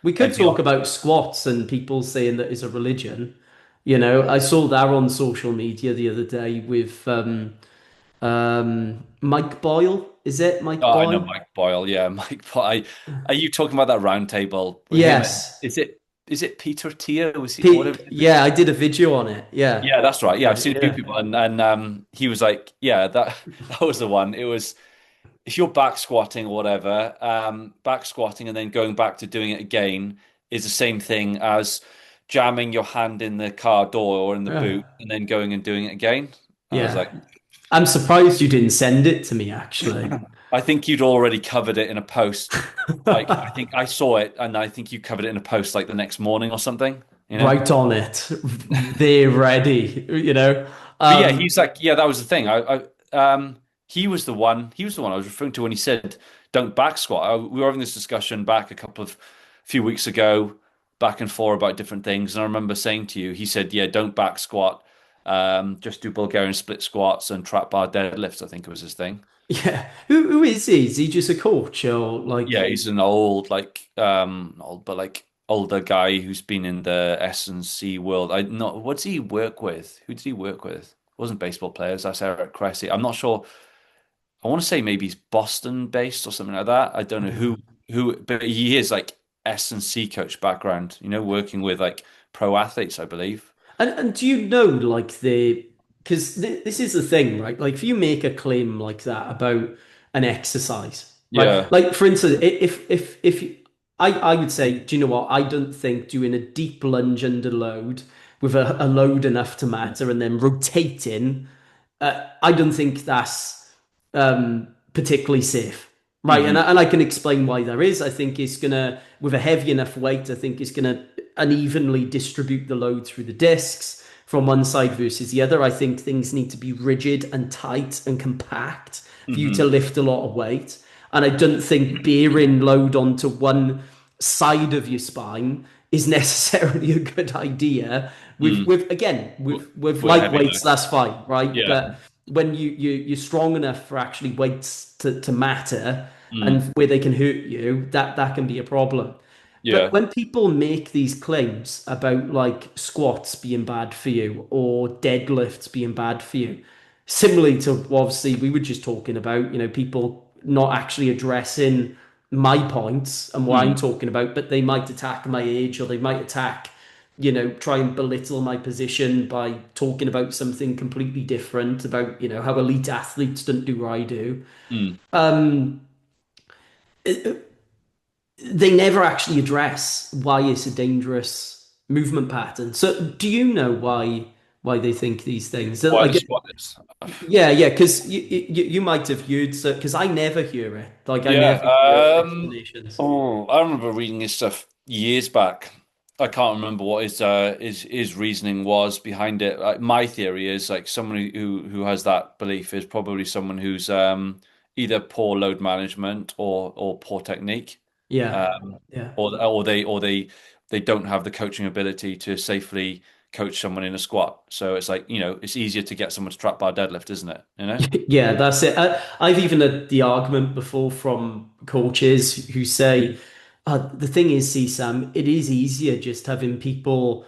We could and talk about squats and people saying that is a religion. You know, I saw that on social media the other day with Mike Boyle. Is it Mike oh, I know Boyle? Mike Boyle. Yeah, Mike Boyle. Are you talking about that round table with him? Yes. Is it Peter Tia? Was he whatever? Yeah, I did a video on it. Yeah. Yeah, that's right. Yeah, I've Right, seen a few yeah. people, and he was like, yeah, that that was the one. It was if you're back squatting or whatever, back squatting and then going back to doing it again is the same thing as jamming your hand in the car door or in the Yeah. boot and then going and doing it again. I was Yeah. like, I'm surprised you didn't send it to me, actually. I think you'd already covered it in a post. Like, I think I saw it and I think you covered it in a post like the next morning or something, you know? Right on it. They're ready, you know. But yeah, Um, he's like, yeah, that was the thing. He was the one I was referring to when he said, don't back squat. We were having this discussion back a few weeks ago, back and forth about different things. And I remember saying to you, he said, yeah, don't back squat. Just do Bulgarian split squats and trap bar deadlifts, I think it was his thing. yeah. Who is he? Is he just a coach or Yeah, like he's an old, like, old, but like older guy who's been in the S&C world. I not what did he work with? Who did he work with? It wasn't baseball players. That's Eric Cressy. I'm not sure. I want to say maybe he's Boston based or something like that. I don't know who, but he is like S&C coach background. Working with like pro athletes, I believe. and do you know like the because this is the thing, right? Like if you make a claim like that about an exercise, right? Yeah. Like for instance, if I would say, do you know what? I don't think doing a deep lunge under load with a load enough to matter and then rotating, I don't think that's particularly safe. Right, and Hmm. I can explain why there is. I think it's gonna, with a heavy enough weight, I think it's gonna unevenly distribute the load through the discs from one side versus the other. I think things need to be rigid and tight and compact for you to Hmm. lift a lot of weight. And I don't think bearing load onto one side of your spine is necessarily a good idea. With Hmm. with again with With a light heavy weights, load. that's fine, right? Yeah. But when you're strong enough for actually weights to matter and Hmm. where they can hurt you, that can be a problem. But Yeah. when people make these claims about like squats being bad for you or deadlifts being bad for you, similarly to obviously we were just talking about, people not actually addressing my points and what I'm Hmm. talking about, but they might attack my age or they might attack, try and belittle my position by talking about something completely different about, how elite athletes don't do what I do. Hmm. They never actually address why it's a dangerous movement pattern. So do you know why they think these things? So, Why the like, squat is? yeah, yeah, because you might have heard, so because I never hear it. Like I Yeah. never hear explanations. Oh, I remember reading his stuff years back. I can't remember what his reasoning was behind it. My theory is like someone who has that belief is probably someone who's either poor load management or poor technique, Yeah, um, yeah. or they don't have the coaching ability to safely coach someone in a squat. So it's like, it's easier to get someone to trap bar deadlift, isn't it? You know? Yeah, that's it. I've even had the argument before from coaches who say, the thing is, see, Sam, it is easier just having people,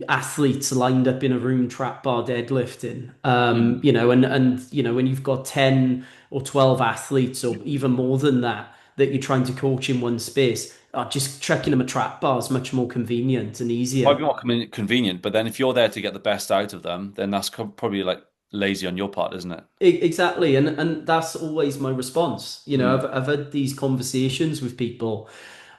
athletes lined up in a room trap bar deadlifting. Mm. And when you've got 10 or 12 athletes or even more than that, that you're trying to coach in one space, just chucking them a trap bar is much more convenient and Might easier. be more convenient, but then if you're there to get the best out of them, then that's probably like lazy on your part, isn't it? Exactly, and that's always my response. Mm. I've had these conversations with people,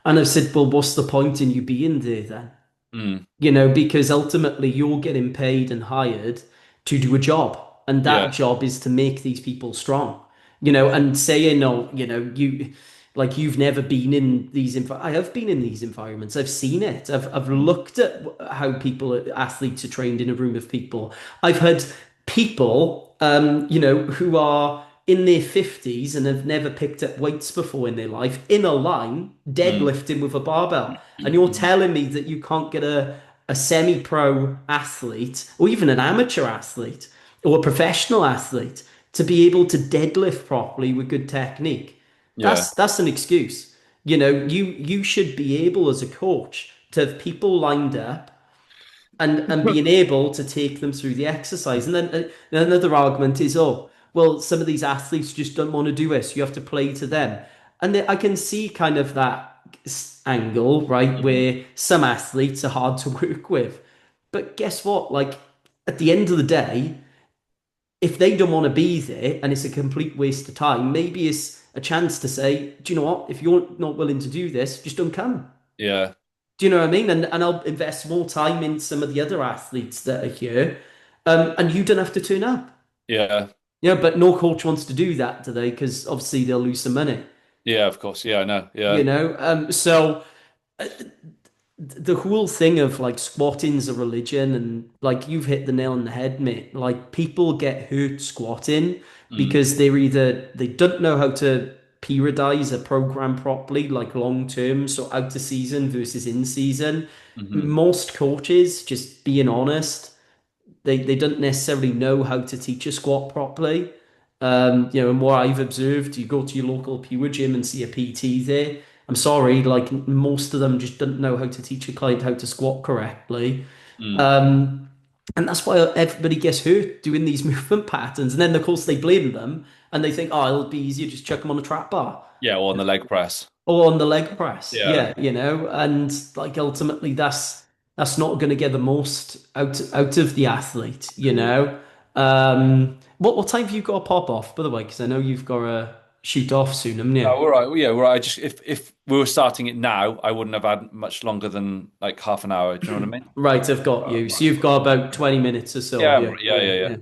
and I've said, "Well, what's the point in you being there then?" Mm. Because ultimately you're getting paid and hired to do a job, and that Yeah. job is to make these people strong. And saying, "No, you've never been in these. I have been in these environments. I've seen it. I've Mm. looked at how athletes are trained in a room of people. I've had people, who are in their 50s and have never picked up weights before in their life in a line Mm. deadlifting with a barbell. And you're telling me that you can't get a semi-pro athlete or even an amateur athlete or a professional athlete to be able to deadlift properly with good technique. Yeah. That's an excuse. You should be able as a coach to have people lined up and being able to take them through the exercise. And then another argument is, oh, well, some of these athletes just don't want to do it, so you have to play to them. And I can see kind of that angle, right, Mm. where some athletes are hard to work with. But guess what? Like at the end of the day, if they don't want to be there and it's a complete waste of time, maybe it's a chance to say, do you know what? If you're not willing to do this, just don't come. Yeah, Do you know what I mean? And I'll invest more time in some of the other athletes that are here, and you don't have to turn up. yeah, But no coach wants to do that, do they? Because obviously they'll lose some money. yeah. Of course, yeah, I know, You yeah. know, so the whole thing of like squatting's a religion, and like you've hit the nail on the head, mate. Like people get hurt squatting Mm. because they don't know how to periodize a program properly, like long term, so out of season versus in season. Hmm. Most coaches, just being honest, they don't necessarily know how to teach a squat properly. And what I've observed, you go to your local pure gym and see a PT there. I'm sorry, like most of them just don't know how to teach a client how to squat correctly. Mm. Um, and that's why everybody gets hurt doing these movement patterns. And then, of course, they blame them and they think, oh, it'll be easier, just chuck them on a trap bar Yeah, or on the leg press. or on the leg press. Yeah. And like ultimately that's not going to get the most out of the athlete. What time have you got to pop off, by the way? Because I know you've got to shoot off soon, haven't you? Oh, all right. Well, yeah, right. I just if we were starting it now, I wouldn't have had much longer than like half an hour. Do you know what I mean? Right, I've got you. So you've got about 20 minutes or so, have Yeah, you? yeah, yeah, yeah.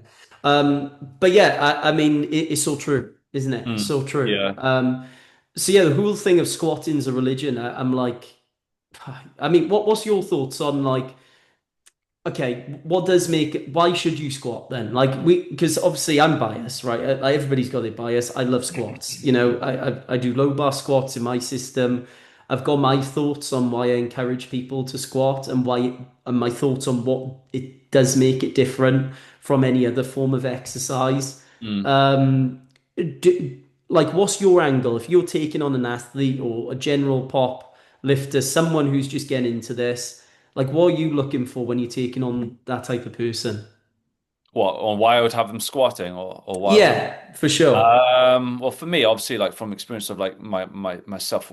Yeah. But yeah, I mean, it's so true, isn't it? Mm. So true. Yeah. So yeah, the whole thing of squatting as a religion, I'm like, I mean, what's your thoughts on like, okay, what does make it, why should you squat then? Like because obviously I'm biased, right? Everybody's got their bias. I love squats. I do low bar squats in my system. I've got my thoughts on why I encourage people to squat and my thoughts on what it does make it different from any other form of exercise. Mm. Um, do, like, what's your angle if you're taking on an athlete or a general pop lifter, someone who's just getting into this? Like, what are you looking for when you're taking on that type of person? What on why I would have them squatting or why I would have Yeah, for sure. well for me, obviously like from experience of like my myself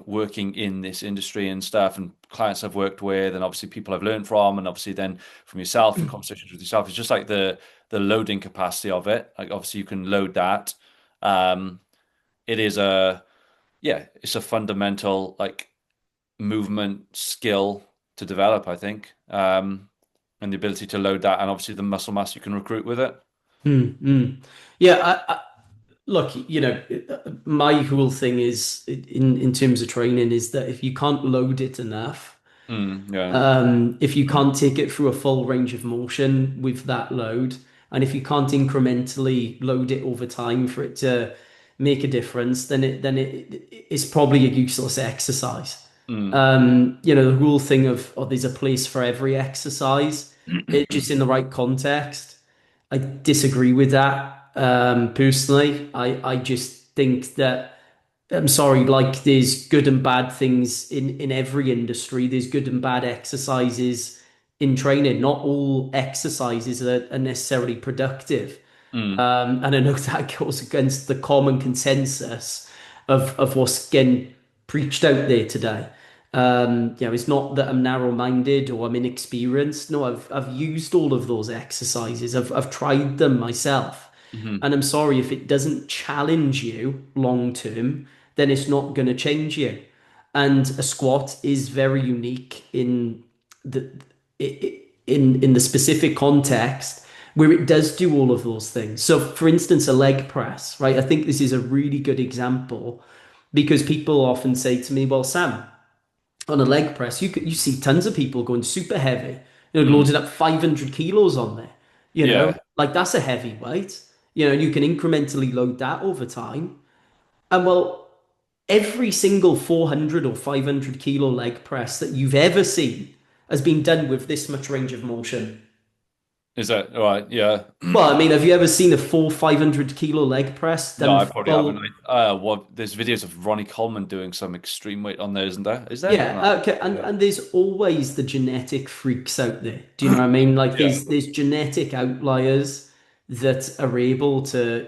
working in this industry and stuff and clients I've worked with and obviously people I've learned from and obviously then from yourself and conversations with yourself, it's just like the loading capacity of it. Like obviously you can load that. Um it is a yeah, it's a fundamental like movement skill to develop, I think. And the ability to load that and obviously the muscle mass you can recruit with it. Mm. Yeah, look, my whole thing is in terms of training is that if you can't load it enough, Yeah. if you can't take it through a full range of motion with that load, and if you can't incrementally load it over time for it to make a difference, it's probably a useless exercise. Mm. The whole thing of there's a place for every exercise, it just in the right context. I disagree with that. Personally, I just think that I'm sorry, like there's good and bad things in every industry. There's good and bad exercises in training. Not all exercises are necessarily productive. Mm. And I know that goes against the common consensus of what's getting preached out there today. It's not that I'm narrow-minded or I'm inexperienced. No, I've used all of those exercises. I've tried them myself. Hmm. And I'm sorry if it doesn't challenge you long term, then it's not going to change you. And a squat is very unique the in the specific context where it does do all of those things. So, for instance, a leg press, right? I think this is a really good example because people often say to me, "Well, Sam, on a leg press, you see tons of people going super heavy, Mm. loading up 500 kilos on there. Yeah. Like that's a heavy weight. You can incrementally load that over time. And well, every single 400 or 500 kilo leg press that you've ever seen has been done with this much range of motion. Is that right? Yeah. Well, I mean, have you ever seen a full 500 kilo leg press No, done I probably haven't. full? What there's videos of Ronnie Coleman doing some extreme weight on there, isn't there? Is there? Yeah, No. okay, Yeah. and there's always the genetic freaks out there. Do you know what I mean? Like Yeah. there's genetic outliers that are able to,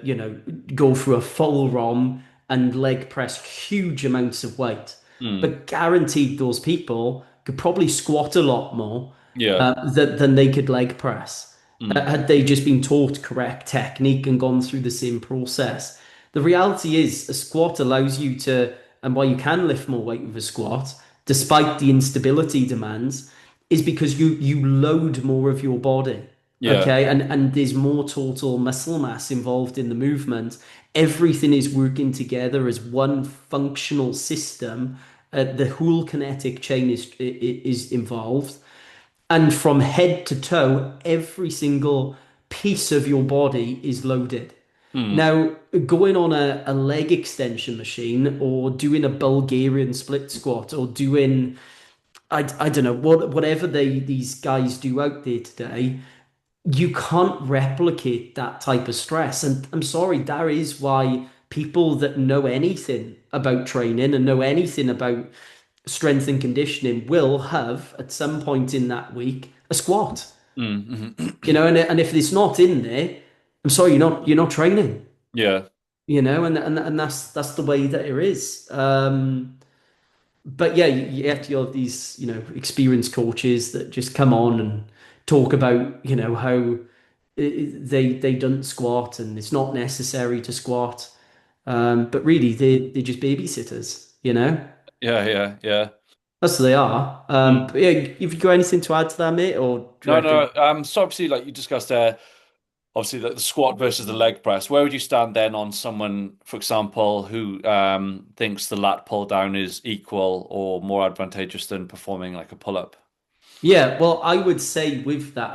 go through a full ROM and leg press huge amounts of weight. Mm. But guaranteed those people could probably squat a lot more Yeah. than they could leg press Mm. had they just been taught correct technique and gone through the same process. The reality is a squat allows you to, and why you can lift more weight with a squat, despite the instability demands, is because you load more of your body. Yeah. Okay, and there's more total muscle mass involved in the movement. Everything is working together as one functional system. The whole kinetic chain is involved, and from head to toe, every single piece of your body is loaded. Mm. Now, going on a leg extension machine or doing a Bulgarian split squat or doing, I don't know, whatever these guys do out there today, you can't replicate that type of stress. And I'm sorry, that is why people that know anything about training and know anything about strength and conditioning will have at some point in that week a squat. Mm. And if it's not in there, I'm sorry, you're not training. Yeah. And that's the way that it is. But yeah, you have these, experienced coaches that just come on and talk about, how they don't squat and it's not necessary to squat. But really, they're just babysitters. Yeah. Yeah. Yeah. That's what they are. Mm. But yeah, if you got anything to add to that, mate, or do you No, reckon? no. So obviously, like you discussed there, obviously the squat versus the leg press. Where would you stand then on someone, for example, who thinks the lat pull down is equal or more advantageous than performing like a pull up? Yeah, well, I would say with that,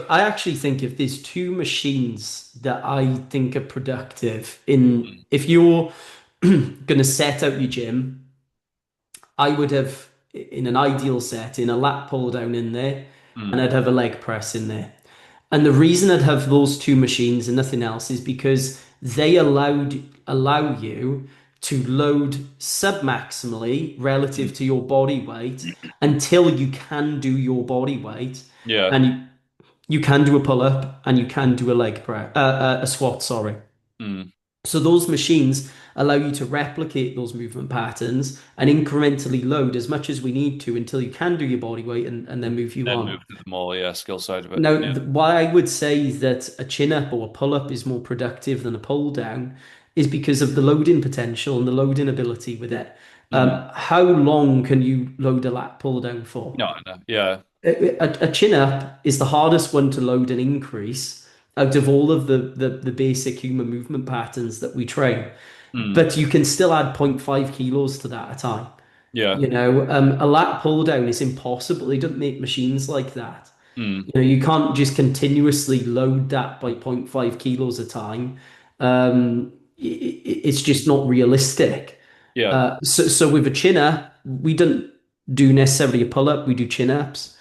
I actually think if there's two machines that I think are productive Mm. if you're gonna set out your gym, I would have in an ideal setting a lat pull down in there, and Mm. I'd have a leg press in there. And the reason I'd have those two machines and nothing else is because they allow you to load sub-maximally relative Mm. to your body weight until you can do your body weight, Yeah. and you can do a pull-up and you can do a leg press, a squat, sorry. Mm. So those machines allow you to replicate those movement patterns and incrementally load as much as we need to until you can do your body weight and then move you Then on. move to the more skill side of it. Now, Yeah. why I would say that a chin up or a pull up is more productive than a pull down is because of the loading potential and the loading ability with it. Mm. How long can you load a lat pull down for? No, no. Yeah. A chin up is the hardest one to load and increase out of all of the basic human movement patterns that we train. Mm. But you can still add zero point 0.5 kilos to that at a time. Yeah. A lat pull down is impossible. They don't make machines like that. Mm. You can't just continuously load that by zero point 0.5 kilos a time. It's just not realistic. Yeah. So with a chin up, we don't do necessarily a pull up, we do chin ups.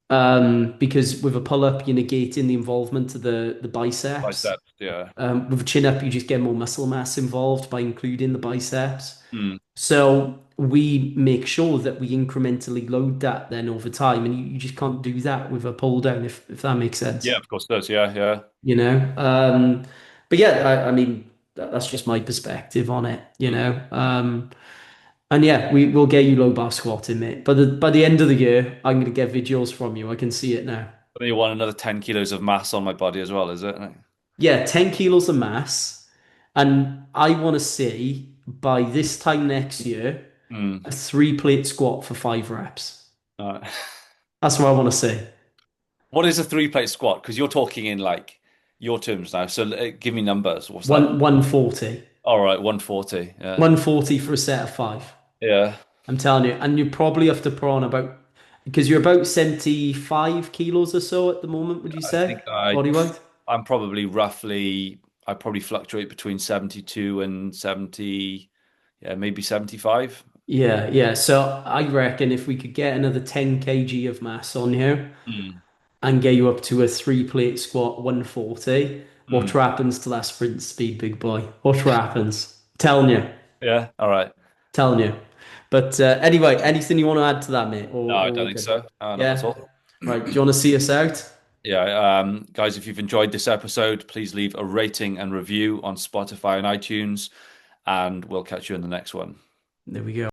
Because with a pull up, you're negating the involvement of the biceps. Biceps. Yeah. With a chin up, you just get more muscle mass involved by including the biceps. Mm. So we make sure that we incrementally load that then over time, and you just can't do that with a pull down if that makes Yeah, sense, of course it does. Yeah. Yeah. you know. But yeah, I mean that's just my perspective on it. Mm. And yeah, we will get you low bar squatting, mate. But by the end of the year, I'm gonna get videos from you. I can see it now. But you want another 10 kilos of mass on my body as well, is it? Yeah, 10 kilos of mass, and I want to see by this time next year Mm. a three-plate squat for 5 reps. All right. That's what I want to see. What is a three plate squat? Because you're talking in like your terms now. So give me numbers. What's that? 140. All right, 140. Yeah. 140 for a set of five. Yeah. I'm telling you. And you probably have to put on about, because you're about 75 kilos or so at the moment, would you I think say? Body weight? I'm probably roughly, I probably fluctuate between 72 and 70, yeah, maybe 75. Yeah, yeah. So I reckon if we could get another 10 kg of mass on here, Mm. and get you up to a three-plate squat 140, what Mm. happens to that sprint speed, big boy? What happens? Telling you, Yeah. All right. telling you. But anyway, anything you want to add to that, mate? No, I Or don't all think good? so. Not at Yeah. all. Right. Do you want to see us out? Yeah, guys, if you've enjoyed this episode, please leave a rating and review on Spotify and iTunes, and we'll catch you in the next one. There we go.